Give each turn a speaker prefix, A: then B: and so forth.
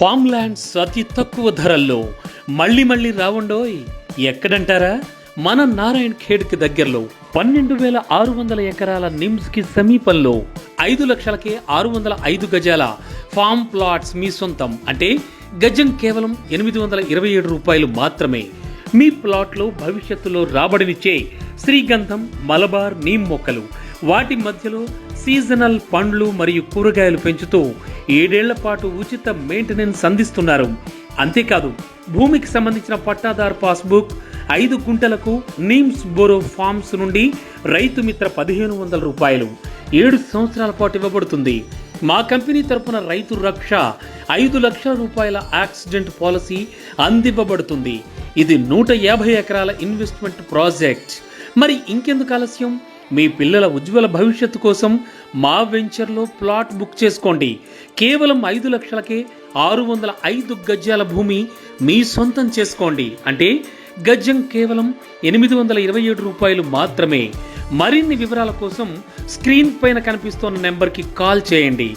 A: Form lands అతి తక్కువ ధరల్లో మళ్ళీ రావండోయ్. ఎక్కడంటారా? మన నారాయణ్ ఖేడ్కి దగ్గరలో 12,600 ఎకరాల నిమ్స్ కి సమీపంలో 5 లక్షలకే 605 గజాల ఫామ్ ప్లాట్స్ మీ సొంతం. అంటే గజం కేవలం 827 రూపాయలు మాత్రమే. మీ ప్లాట్లో భవిష్యత్తులో రాబడినిచ్చే శ్రీగంధం, మలబార్, నీమ్ మొక్కలు, వాటి మధ్యలో సీజనల్ పండ్లు మరియు కూరగాయలు పెంచుతూ 7 ఏళ్ల పాటు ఉచిత మెయింటెనెన్స్ అందిస్తున్నారు. అంతేకాదు, భూమికి సంబంధించిన పట్టాదారు పాస్బుక్ 5 గుంటలకు నీమ్స్ బోరో ఫార్మ్స్ నుండి రైతు మిత్ర 1500 రూపాయలు 7 సంవత్సరాల పాటు ఇవ్వబడుతుంది. మా కంపెనీ తరపున రైతు రక్ష 5 లక్షల రూపాయల యాక్సిడెంట్ పాలసీ అందివ్వబడుతుంది. ఇది 150 ఎకరాల ఇన్వెస్ట్మెంట్ ప్రాజెక్ట్. మరి ఇంకెందుకు ఆలస్యం? మీ పిల్లల ఉజ్వల భవిష్యత్తు కోసం మా వెంచర్లో ప్లాట్ బుక్ చేసుకోండి. కేవలం 5 లక్షలకే 605 గజాల భూమి మీ సొంతం చేసుకోండి. అంటే గజం కేవలం 827 రూపాయలు మాత్రమే. మరిన్ని వివరాల కోసం స్క్రీన్ పైన కనిపిస్తున్న నెంబర్కి కాల్ చేయండి.